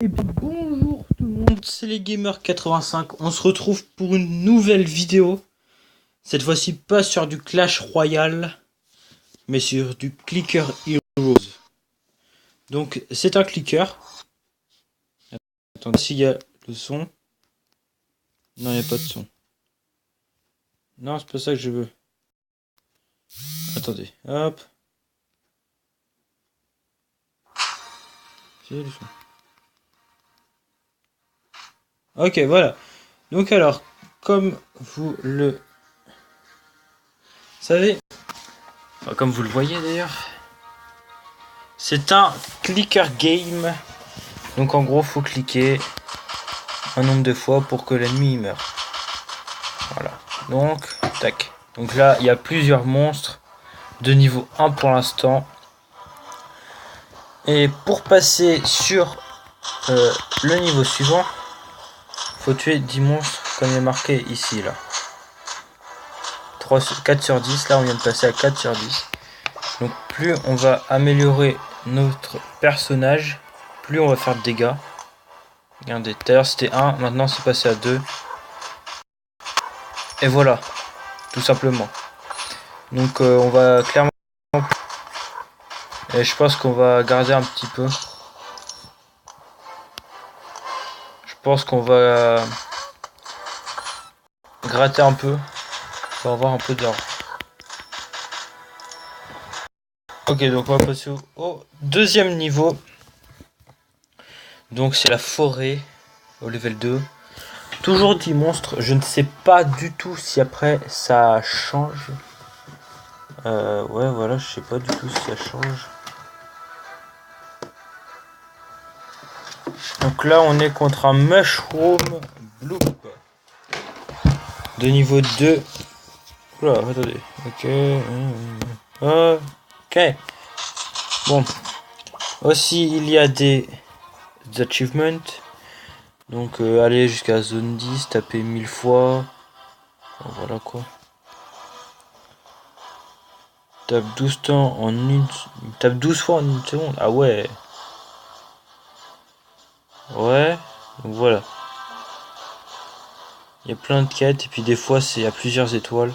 Et puis bonjour tout le monde, c'est les Gamers85. On se retrouve pour une nouvelle vidéo. Cette fois-ci pas sur du Clash Royale, mais sur du Clicker Heroes. Donc c'est un clicker. Attendez, s'il y a le son. Non, il n'y a pas de son. Non, c'est pas ça que je veux. Attendez, hop. C'est le son. Ok, voilà. Donc alors, comme vous le savez, enfin, comme vous le voyez d'ailleurs, c'est un clicker game. Donc en gros, faut cliquer un nombre de fois pour que l'ennemi meure. Voilà. Donc, tac. Donc là, il y a plusieurs monstres de niveau 1 pour l'instant. Et pour passer sur le niveau suivant, faut tuer 10 monstres comme il est marqué ici là. 4 sur 10, là on vient de passer à 4 sur 10. Donc plus on va améliorer notre personnage, plus on va faire de dégâts. Regardez, tout à l'heure c'était 1, maintenant c'est passé à 2. Et voilà, tout simplement. Donc on va clairement... Et je pense qu'on va garder un petit peu. Je pense qu'on va gratter un peu pour avoir un peu d'argent. Ok, donc on va passer au deuxième niveau. Donc c'est la forêt au level 2. Toujours 10 monstres. Je ne sais pas du tout si après ça change. Ouais, voilà, je sais pas du tout si ça change. Donc là, on est contre un Mushroom Bloop de niveau 2. Oula, attendez. Ok. Ok. Bon. Aussi, il y a des achievements. Donc, aller jusqu'à zone 10, taper 1000 fois. Bon, voilà quoi. Tape 12 temps en une... Tape 12 fois en une seconde. Ah ouais. Ouais. Donc voilà. Il y a plein de quêtes. Et puis des fois, c'est à plusieurs étoiles.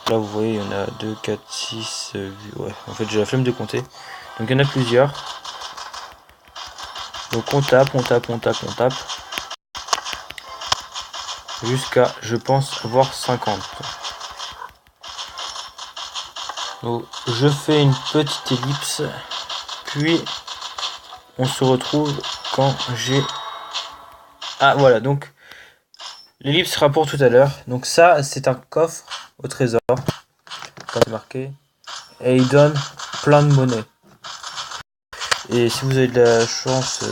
Là, vous voyez, il y en a 2, 4, 6, 8. Ouais. En fait, j'ai la flemme de compter. Donc, il y en a plusieurs. Donc, on tape. Jusqu'à, je pense, avoir 50. Donc, je fais une petite ellipse. Puis, on se retrouve quand j'ai... Ah, voilà. Donc, l'ellipse sera pour tout à l'heure. Donc, ça, c'est un coffre au trésor. Comme marqué. Et il donne plein de monnaie. Et si vous avez de la chance,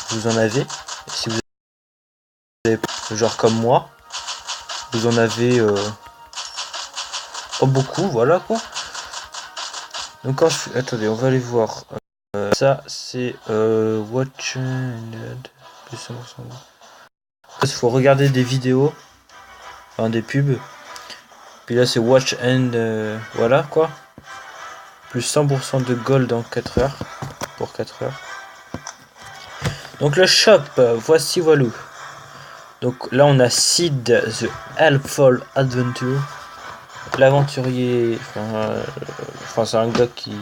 vous en avez. Et si vous avez, genre comme moi, vous en avez pas beaucoup, voilà quoi. Donc quand je... Attendez, on va aller voir. Ça, c'est Watch and... Plus 100%. Il faut regarder des vidéos, enfin des pubs. Puis là, c'est Watch and... voilà quoi. Plus 100% de gold en 4 heures. Pour 4 heures. Donc le shop, voici Walou. Donc là, on a Sid, The Helpful Adventure. L'aventurier, enfin c'est un gars qui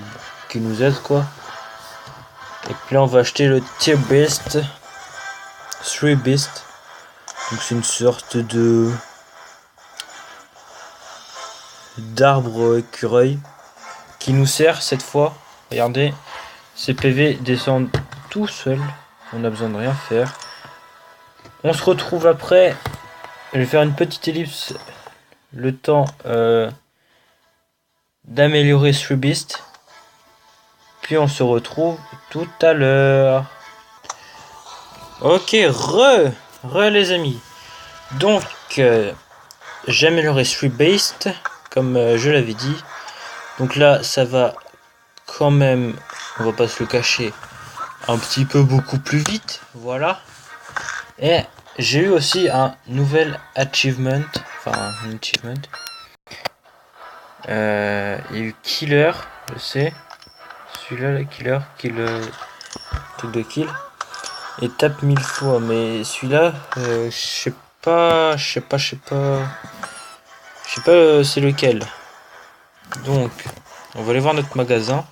nous aide quoi. Et puis là on va acheter le Tier Beast, 3 Beast. Donc c'est une sorte de d'arbre écureuil qui nous sert cette fois. Regardez, ces PV descendent tout seuls, on n'a besoin de rien faire. On se retrouve après. Je vais faire une petite ellipse, le temps d'améliorer 3 Beast. Puis on se retrouve tout à l'heure. Ok, re les amis. Donc, j'ai amélioré 3 Beast, comme je l'avais dit. Donc là, ça va quand même, on va pas se le cacher, un petit peu beaucoup plus vite. Voilà. Et j'ai eu aussi un nouvel achievement. Enfin, un achievement. Il y a eu Killer, je sais. Celui-là, le Killer, qui le truc de kill. Et tape 1000 fois. Mais celui-là, je sais pas c'est lequel. Donc, on va aller voir notre magasin.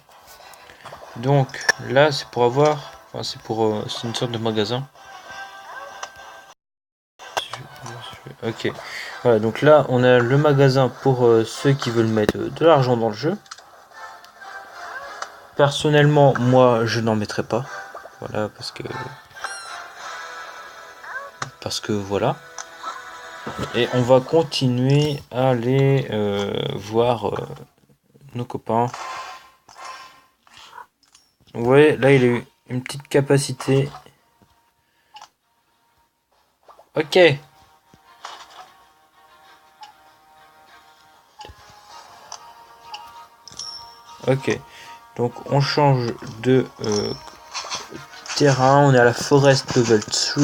Donc, là, c'est pour avoir... Enfin, c'est une sorte de magasin. Ok. Voilà, donc là, on a le magasin pour ceux qui veulent mettre de l'argent dans le jeu. Personnellement, moi, je n'en mettrai pas. Voilà, parce que voilà. Et on va continuer à aller voir nos copains. Vous voyez, là, il a eu une petite capacité. Ok. Ok. Donc, on change de terrain. On est à la Forest Level 3.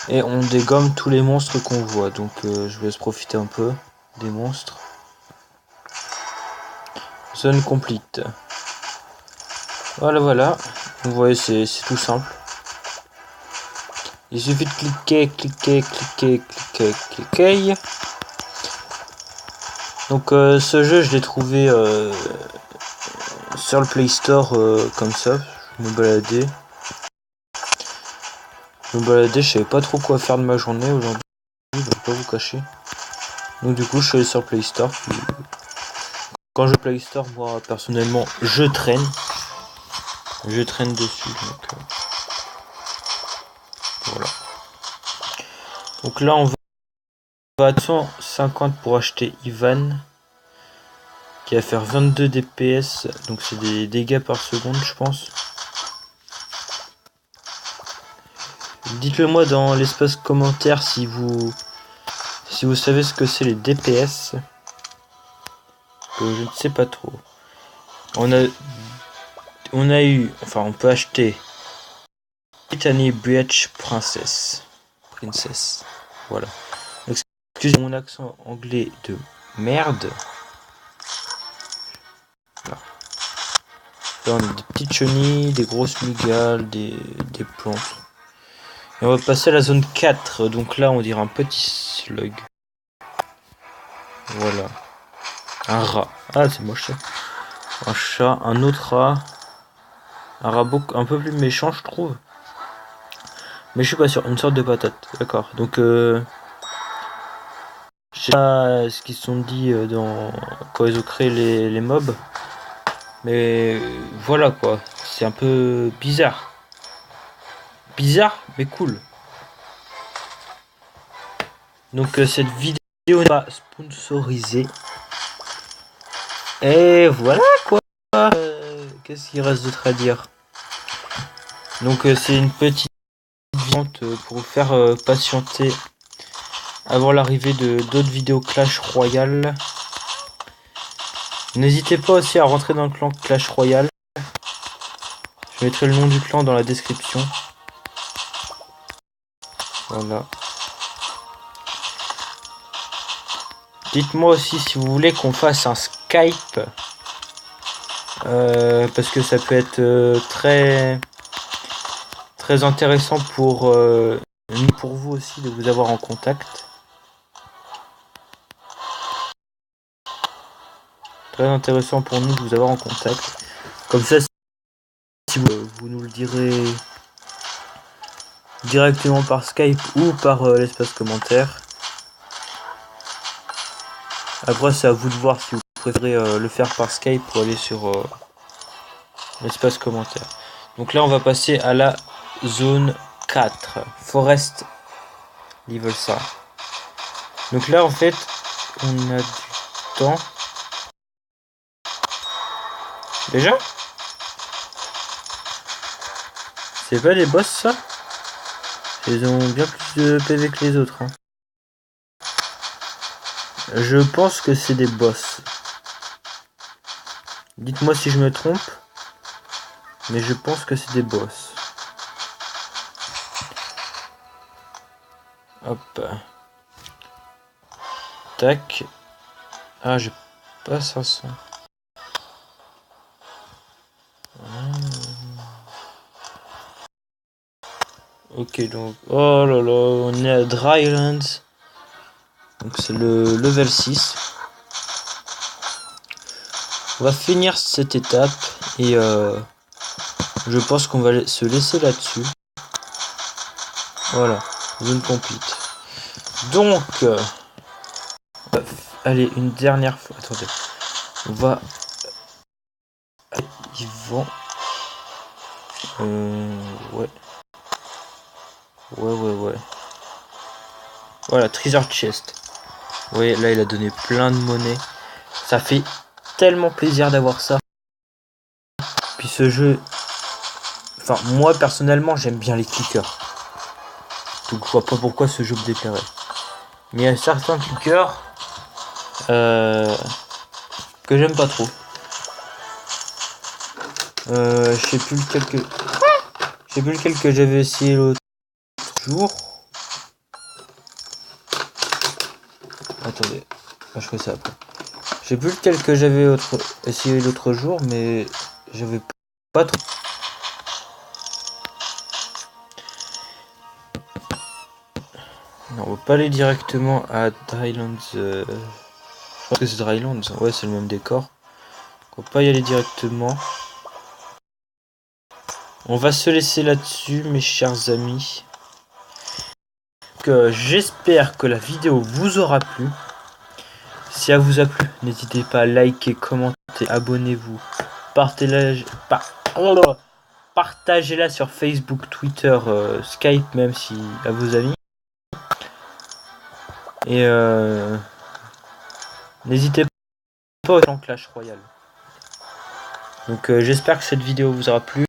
Et on dégomme tous les monstres qu'on voit. Donc, je vais se profiter un peu des monstres. Zone complete. Voilà, voilà. Vous voyez, c'est tout simple. Il suffit de cliquer. Donc ce jeu, je l'ai trouvé sur le Play Store comme ça. Je me baladais, je savais pas trop quoi faire de ma journée aujourd'hui. Je vais pas vous cacher. Donc du coup, je suis allé sur le Play Store. Puis, quand je Play Store, moi personnellement, je traîne. Je traîne dessus. Donc, voilà. Donc là, on va à 150 pour acheter Ivan, qui va faire 22 DPS. Donc c'est des dégâts par seconde, je pense. Dites-le moi dans l'espace commentaire si vous savez ce que c'est les DPS. Je ne sais pas trop. On a eu, enfin on peut acheter Brittany Breach Princess. Voilà. Excusez mon accent anglais de merde. Là, on a des petites chenilles, des grosses migales, des plantes. Et on va passer à la zone 4. Donc là on dirait un petit slug. Voilà. Un rat. Ah c'est moche ça. Un chat, un autre rat. Un rat un peu plus méchant je trouve. Mais je suis pas sûr. Une sorte de patate. D'accord. Donc je sais pas ce qu'ils se sont dit quand ils ont créé les mobs. Mais voilà quoi. C'est un peu bizarre. Bizarre mais cool. Donc cette vidéo n'est pas sponsorisée. Et voilà quoi. Qu'est-ce qu'il reste d'autre à dire? Donc c'est une petite vidéo pour vous faire patienter avant l'arrivée de d'autres vidéos Clash Royale. N'hésitez pas aussi à rentrer dans le clan Clash Royale. Je mettrai le nom du clan dans la description. Voilà. Dites-moi aussi si vous voulez qu'on fasse un Skype. Parce que ça peut être très intéressant pour vous aussi de vous avoir en contact. Très intéressant pour nous de vous avoir en contact. Comme ça, si vous nous le direz directement par Skype ou par l'espace commentaire. Après, c'est à vous de voir si vous préférez le faire par Skype ou aller sur l'espace commentaire. Donc là, on va passer à la zone 4, Forest Level 5. Donc là, en fait, on a du temps. Déjà? C'est pas des boss, ça? Ils ont bien plus de PV que les autres. Hein. Je pense que c'est des boss. Dites-moi si je me trompe. Mais je pense que c'est des boss. Hop. Tac. Ah, j'ai pas 500. Ok, donc, oh là là, on est à Drylands. Donc c'est le level 6. On va finir cette étape et je pense qu'on va se laisser là-dessus. Voilà, zone complete. Donc, allez, une dernière fois. Attendez, on va... Ils vont... ouais. Ouais. Voilà, Treasure Chest. Vous voyez, là, il a donné plein de monnaie. Ça fait tellement plaisir d'avoir ça. Puis ce jeu... Enfin, moi, personnellement, j'aime bien les clickers. Donc, je vois pas pourquoi ce jeu me déplairait. Mais il y a certains clickers... que j'aime pas trop. Je sais plus lequel que j'avais essayé l'autre jour. Attendez, je ferai ça après. Je sais plus lequel que j'avais essayé l'autre jour, mais j'avais pas trop. Non, on va pas aller directement à Drylands. Je pense que c'est Drylands. Ouais, c'est le même décor. On va pas y aller directement. On va se laisser là-dessus, mes chers amis. J'espère que la vidéo vous aura plu. Si elle vous a plu, n'hésitez pas à liker, commenter, abonnez-vous, partagez-la sur Facebook, Twitter, Skype, même si à vos amis. Et n'hésitez pas au Clash Royale. Donc j'espère que cette vidéo vous aura plu.